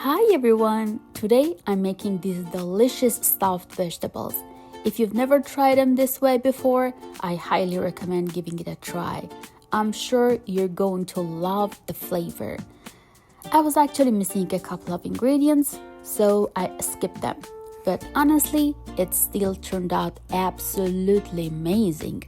Hi everyone! Today I'm making these delicious stuffed vegetables. If you've never tried them this way before, I highly recommend giving it a try. I'm sure you're going to love the flavor. I was actually missing a couple of ingredients, so I skipped them. But honestly, it still turned out absolutely amazing.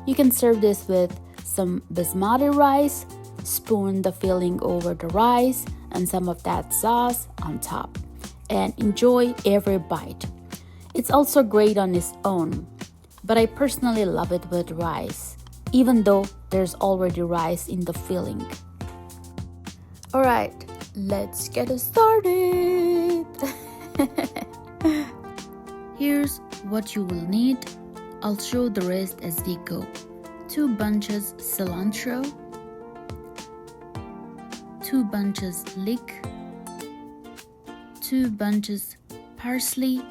You can serve this with some basmati rice, spoon the filling over the rice, and some of that sauce on top, and enjoy every bite. It's also great on its own, but I personally love it with rice, even though there's already rice in the filling. Alright, let's get started! Here's what you will need. I'll show the rest as we go. 2 bunches cilantro, 2 bunches leek, 2 bunches parsley,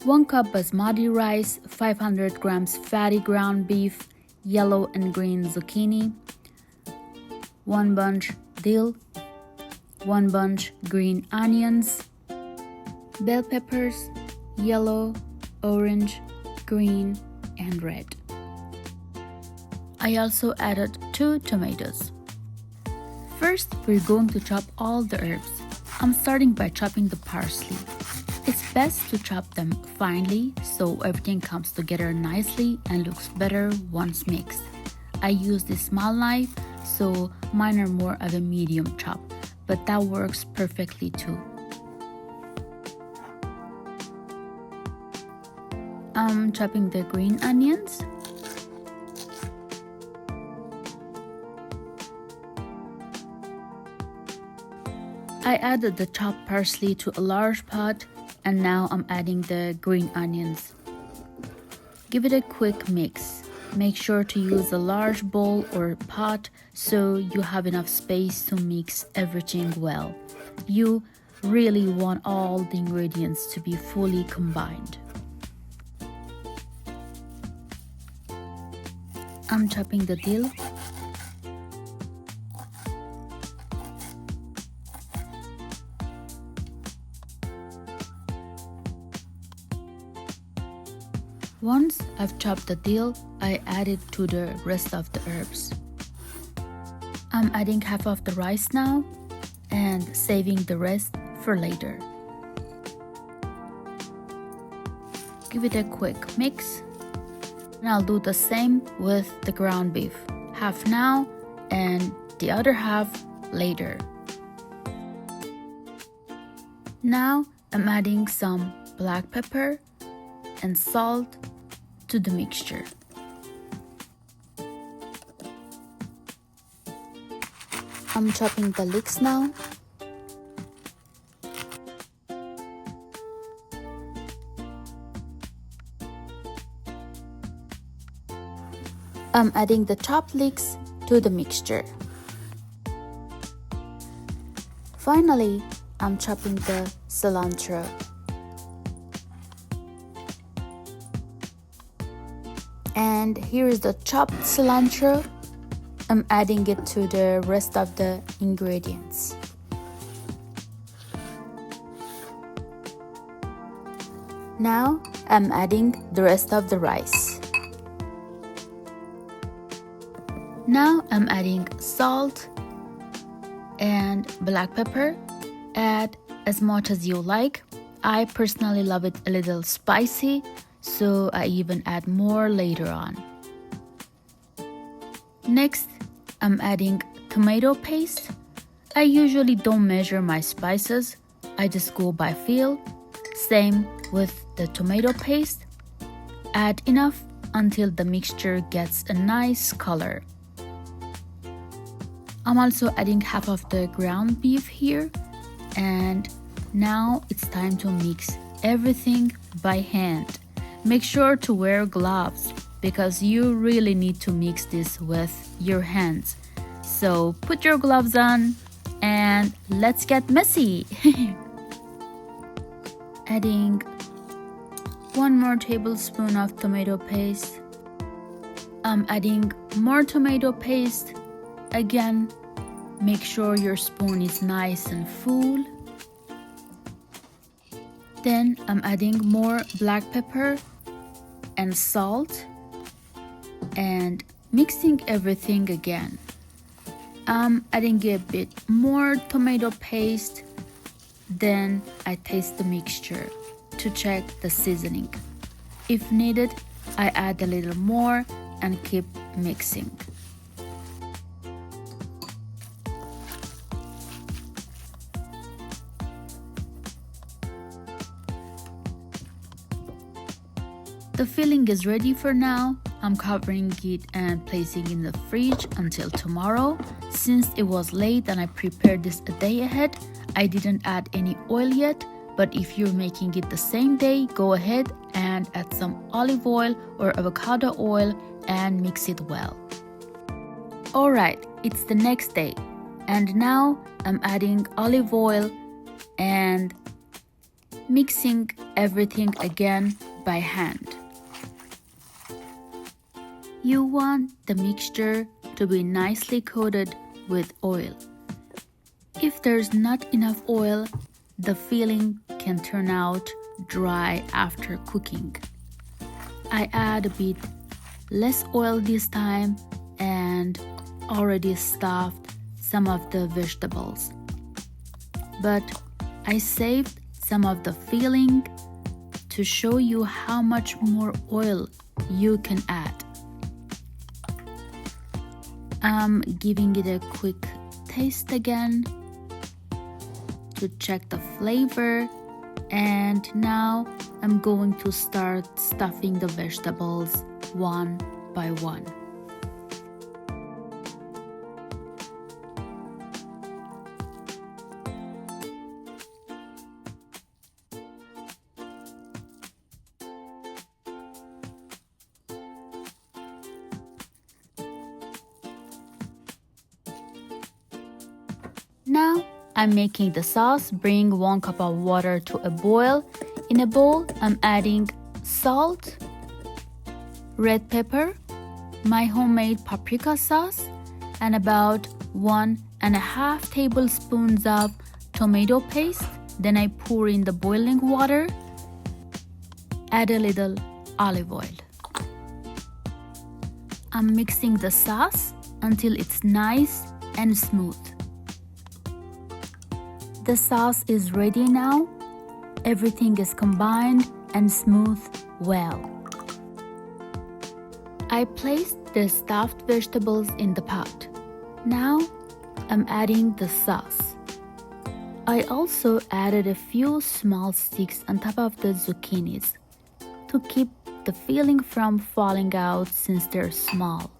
1 cup basmati rice, 500 grams fatty ground beef, yellow and green zucchini, 1 bunch dill, 1 bunch green onions, bell peppers, yellow, orange, green, and red. I also added 2 tomatoes. First, we're going to chop all the herbs. I'm starting by chopping the parsley. It's best to chop them finely so everything comes together nicely and looks better once mixed. I use this small knife, so mine are more of a medium chop, but that works perfectly too. I'm chopping the green onions. I added the chopped parsley to a large pot, and now I'm adding the green onions. Give it a quick mix. Make sure to use a large bowl or pot so you have enough space to mix everything well. You really want all the ingredients to be fully combined. I'm chopping the dill. Once I've chopped the dill, I add it to the rest of the herbs. I'm adding half of the rice now and saving the rest for later. Give it a quick mix, and I'll do the same with the ground beef. Half now and the other half later. Now I'm adding some black pepper and salt to the mixture. I'm chopping the leeks now. I'm adding the chopped leeks to the mixture. Finally, I'm chopping the cilantro. And here is the chopped cilantro. I'm adding it to the rest of the ingredients. Now I'm adding the rest of the rice. Now I'm adding salt and black pepper. Add as much as you like. I personally love it a little spicy, so I even add more later on. Next, I'm adding tomato paste. I usually don't measure my spices, I just go by feel. Same with the tomato paste. Add enough until the mixture gets a nice color. I'm also adding half of the ground beef here, and now it's time to mix everything by hand. Make sure to wear gloves because you really need to mix this with your hands. So put your gloves on and let's get messy. Adding 1 more tablespoon of tomato paste. I'm adding more tomato paste again Make sure your spoon is nice and full. Then I'm adding more black pepper and salt and mixing everything again. I'm adding a bit more tomato paste. Then I taste the mixture to check the seasoning. If needed, I add a little more and keep mixing. The filling is ready for now. I'm covering it and placing in the fridge until tomorrow. Since it was late and I prepared this a day ahead, I didn't add any oil yet, but if you're making it the same day, go ahead and add some olive oil or avocado oil and mix it well. Alright, it's the next day, and now I'm adding olive oil and mixing everything again by hand. You want the mixture to be nicely coated with oil. If there's not enough oil, the filling can turn out dry after cooking. I add a bit less oil this time and already stuffed some of the vegetables. But I saved some of the filling to show you how much more oil you can add. I'm giving it a quick taste again to check the flavor, and now I'm going to start stuffing the vegetables one by one. Now I'm making the sauce. Bring 1 cup of water to a boil. In a bowl, I'm adding salt, red pepper, my homemade paprika sauce, and about 1.5 tablespoons of tomato paste. Then I pour in the boiling water. Add a little olive oil. I'm mixing the sauce until it's nice and smooth. The sauce is ready now. Everything is combined and smooth well. I placed the stuffed vegetables in the pot. Now I'm adding the sauce. I also added a few small sticks on top of the zucchinis to keep the filling from falling out since they're small.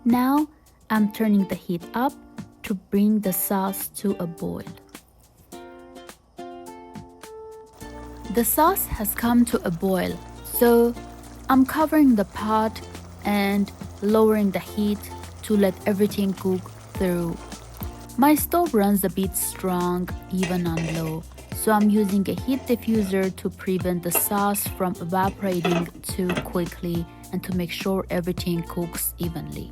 Now I'm turning the heat up to bring the sauce to a boil. The sauce has come to a boil, so I'm covering the pot and lowering the heat to let everything cook through. My stove runs a bit strong, even on low, so I'm using a heat diffuser to prevent the sauce from evaporating too quickly and to make sure everything cooks evenly.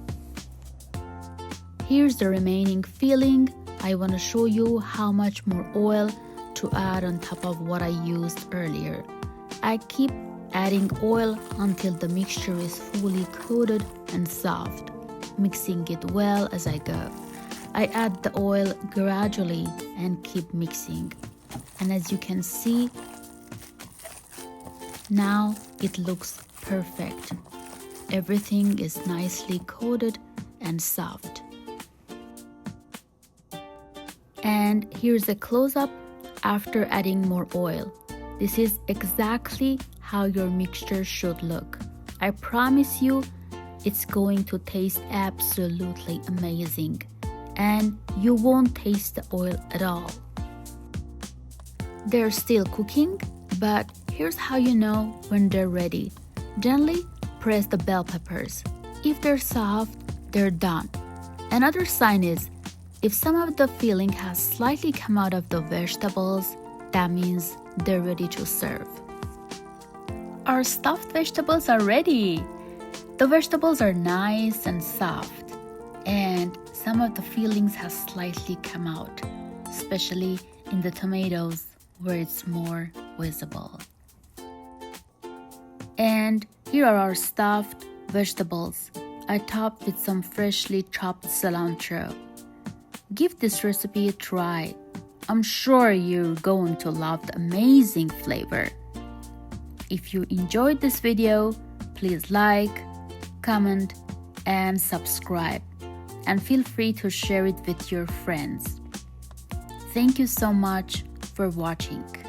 Here's the remaining filling. I want to show you how much more oil to add on top of what I used earlier. I keep adding oil until the mixture is fully coated and soft, mixing it well as I go. I add the oil gradually and keep mixing. And as you can see, now it looks perfect. Everything is nicely coated and soft. And here's a close-up after adding more oil. This is exactly how your mixture should look. I promise you, it's going to taste absolutely amazing, and you won't taste the oil at all. They're still cooking, but here's how you know when they're ready. Gently press the bell peppers. If they're soft, they're done. Another sign is if some of the filling has slightly come out of the vegetables, that means they're ready to serve. Our stuffed vegetables are ready. The vegetables are nice and soft, and some of the fillings have slightly come out, especially in the tomatoes where it's more visible. And here are our stuffed vegetables. I topped with some freshly chopped cilantro. Give this recipe a try. I'm sure you're going to love the amazing flavor. If you enjoyed this video, please like, comment, and subscribe. And feel free to share it with your friends. Thank you so much for watching.